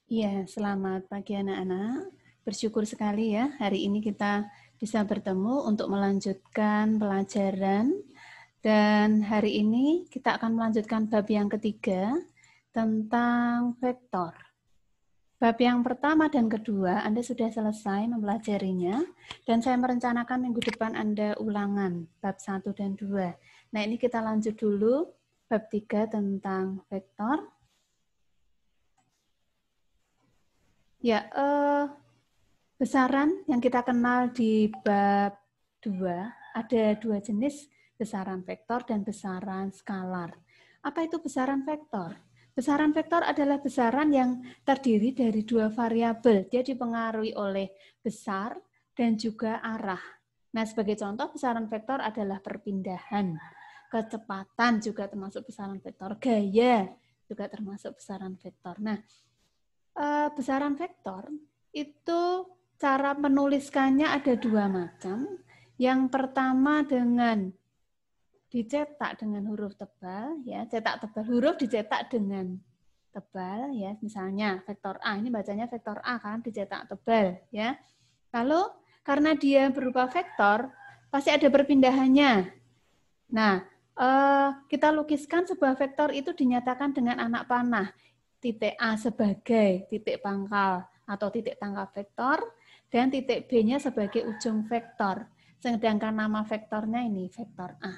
Iya, selamat pagi anak-anak. Bersyukur sekali ya, hari ini kita bisa bertemu untuk melanjutkan pelajaran. Dan hari ini kita akan melanjutkan bab yang ketiga tentang vektor. Bab yang pertama dan kedua Anda sudah selesai mempelajarinya, dan saya merencanakan minggu depan Anda ulangan bab 1 dan 2. Nah, ini kita lanjut dulu bab 3 tentang vektor. Ya, besaran yang kita kenal di bab 2, ada dua jenis besaran vektor dan besaran skalar. Apa itu besaran vektor? Besaran vektor adalah besaran yang terdiri dari dua variabel. Dia dipengaruhi oleh besar dan juga arah. Nah, sebagai contoh, besaran vektor adalah perpindahan. Kecepatan juga termasuk besaran vektor. Gaya juga termasuk besaran vektor. Nah, besaran vektor itu cara menuliskannya ada dua macam. Yang pertama dengan dicetak dengan huruf tebal, ya, cetak tebal. Huruf dicetak dengan tebal, ya. Misalnya vektor A, ini bacanya vektor A kan, dicetak tebal, ya. Lalu karena dia berupa vektor, pasti ada perpindahannya. Nah, kita lukiskan sebuah vektor itu dinyatakan dengan anak panah. Titik A sebagai titik pangkal atau titik tangkap vektor, dan titik B-nya sebagai ujung vektor. Sedangkan nama vektornya ini vektor A.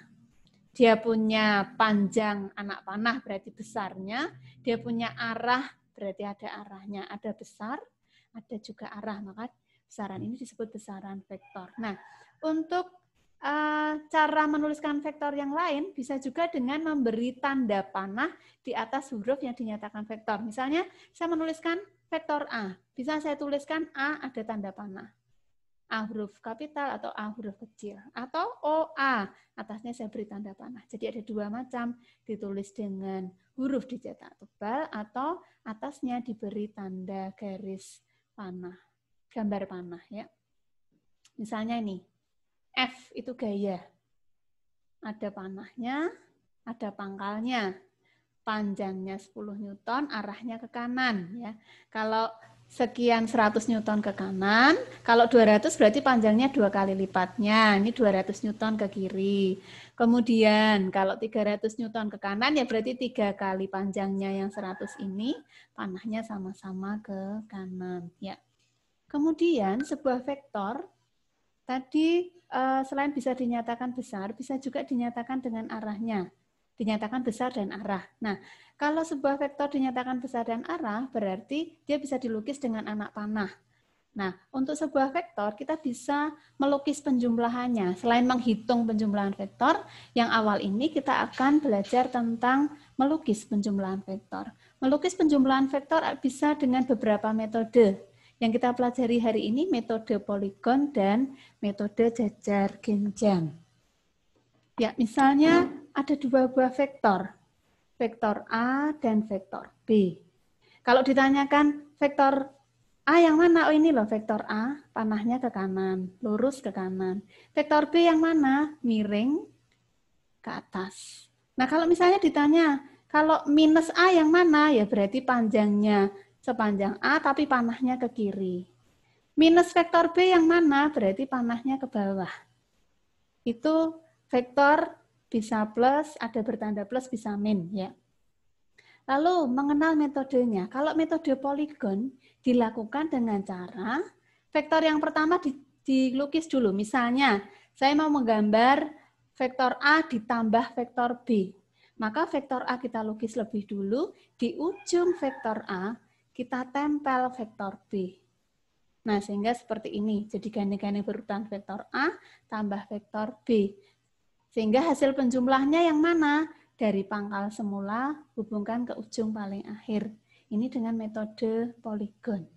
Dia punya panjang anak panah berarti besarnya, dia punya arah berarti ada arahnya, ada besar, ada juga arah, maka besaran ini disebut besaran vektor. Nah, untuk cara menuliskan vektor yang lain bisa juga dengan memberi tanda panah di atas huruf yang dinyatakan vektor. Misalnya, saya menuliskan vektor A. Bisa saya tuliskan A ada tanda panah. A huruf kapital atau A huruf kecil. Atau OA, atasnya saya beri tanda panah. Jadi ada dua macam, ditulis dengan huruf dicetak tebal atau atasnya diberi tanda garis panah, gambar panah, ya. Misalnya ini, F itu gaya. Ada panahnya, ada pangkalnya. Panjangnya 10 Newton, arahnya ke kanan, ya. Kalau sekian 100 Newton ke kanan, kalau 200 berarti panjangnya 2 kali lipatnya. Ini 200 Newton ke kiri. Kemudian kalau 300 Newton ke kanan ya berarti 3 kali panjangnya yang 100 ini, panahnya sama-sama ke kanan, ya. Kemudian sebuah vektor tadi selain bisa dinyatakan besar, bisa juga dinyatakan dengan arahnya. Dinyatakan besar dan arah. Nah, kalau sebuah vektor dinyatakan besar dan arah, berarti dia bisa dilukis dengan anak panah. Nah, untuk sebuah vektor, kita bisa melukis penjumlahannya. Selain menghitung penjumlahan vektor, yang awal ini kita akan belajar tentang melukis penjumlahan vektor. Melukis penjumlahan vektor bisa dengan beberapa metode. Yang kita pelajari hari ini metode poligon dan metode jajar genjang. Ya, misalnya ada dua buah vektor, vektor A dan vektor B. Kalau ditanyakan vektor A yang mana? Oh ini loh vektor A, panahnya ke kanan, lurus ke kanan. Vektor B yang mana? Miring ke atas. Nah kalau misalnya ditanya, kalau minus A yang mana? Ya berarti panjangnya sepanjang A tapi panahnya ke kiri. Minus vektor B yang mana? Berarti panahnya ke bawah. Itu vektor bisa plus, ada bertanda plus, bisa min, ya. Lalu mengenal metodenya. Kalau metode poligon dilakukan dengan cara vektor yang pertama dilukis dulu. Misalnya, saya mau menggambar vektor A ditambah vektor B. Maka vektor A kita lukis lebih dulu, di ujung vektor A kita tempel vektor B. Nah, sehingga seperti ini. Jadi gandeng-gandeng berurutan vektor A tambah vektor B. Sehingga hasil penjumlahnya yang mana? Dari pangkal semula hubungkan ke ujung paling akhir. Ini dengan metode poligon.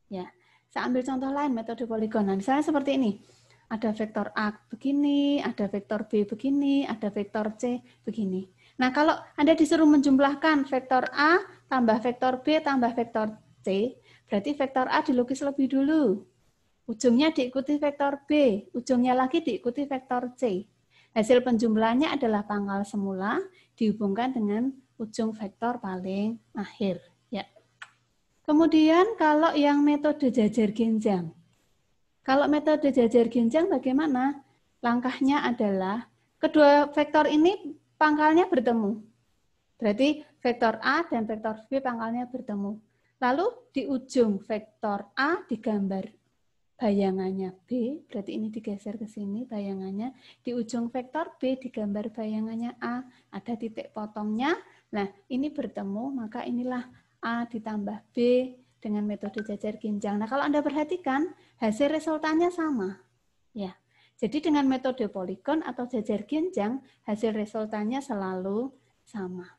Ya, saya ambil contoh lain metode poligon. Nah, misalnya seperti ini. Ada vektor A begini, ada vektor B begini, ada vektor C begini. Nah, kalau Anda disuruh menjumlahkan vektor A tambah vektor B tambah vektor C, berarti vektor A dilukis lebih dulu. Ujungnya diikuti vektor B, ujungnya lagi diikuti vektor C. Hasil penjumlahannya adalah pangkal semula dihubungkan dengan ujung vektor paling akhir. Ya. Kemudian kalau yang metode jajar genjang. Kalau metode jajar genjang bagaimana? Langkahnya adalah kedua vektor ini pangkalnya bertemu. Berarti vektor A dan vektor B pangkalnya bertemu. Lalu di ujung vektor A digambar bayangannya B, berarti ini digeser ke sini bayangannya. Di ujung vektor B digambar bayangannya A, ada titik potongnya. Nah, ini bertemu, maka inilah A ditambah B dengan metode jajar genjang. Nah, kalau Anda perhatikan, hasil resultannya sama. Ya. Jadi dengan metode poligon atau jajar genjang, hasil resultannya selalu sama.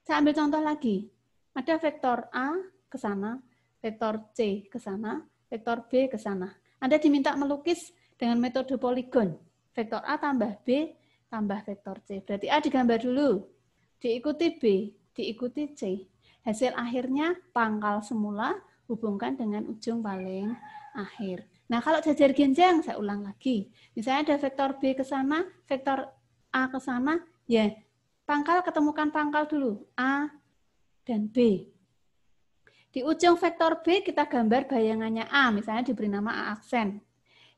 Saya ambil contoh lagi. Ada vektor A ke sana, vektor C ke sana, vektor B ke sana. Anda diminta melukis dengan metode poligon. Vektor A tambah B tambah vektor C. Berarti A digambar dulu, diikuti B, diikuti C. Hasil akhirnya pangkal semula hubungkan dengan ujung paling akhir. Nah, kalau jajar genjang, saya ulang lagi. Misalnya ada vektor B ke sana, vektor A ke sana, ya pangkal ketemukan pangkal dulu, A dan B. Di ujung vektor B kita gambar bayangannya A, misalnya diberi nama A aksen.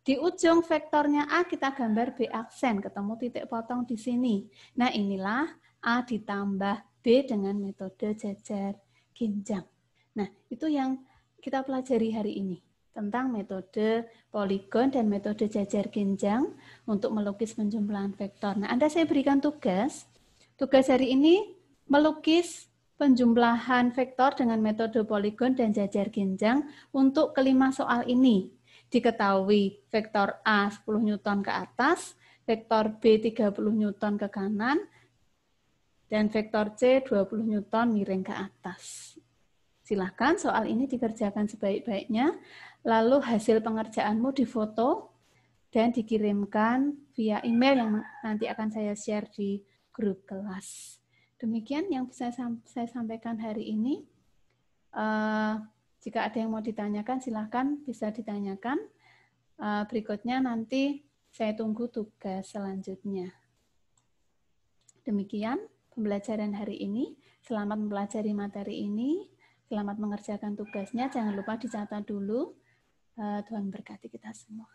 Di ujung vektornya A kita gambar B aksen, ketemu titik potong di sini. Nah, inilah A ditambah B dengan metode jajar genjang. Nah, itu yang kita pelajari hari ini tentang metode poligon dan metode jajar genjang untuk melukis penjumlahan vektor. Nah, Anda saya berikan tugas. Tugas hari ini melukis penjumlahan vektor dengan metode poligon dan jajar genjang untuk kelima soal ini. Diketahui vektor A 10 Newton ke atas, vektor B 30 Newton ke kanan, dan vektor C 20 Newton miring ke atas. Silahkan soal ini dikerjakan sebaik-baiknya, lalu hasil pengerjaanmu difoto dan dikirimkan via email yang nanti akan saya share di grup kelas. Demikian yang bisa saya sampaikan hari ini. Jika ada yang mau ditanyakan, silahkan bisa ditanyakan. Berikutnya nanti saya tunggu tugas selanjutnya. Demikian pembelajaran hari ini. Selamat mempelajari materi ini. Selamat mengerjakan tugasnya. Jangan lupa dicatat dulu. Tuhan berkati kita semua.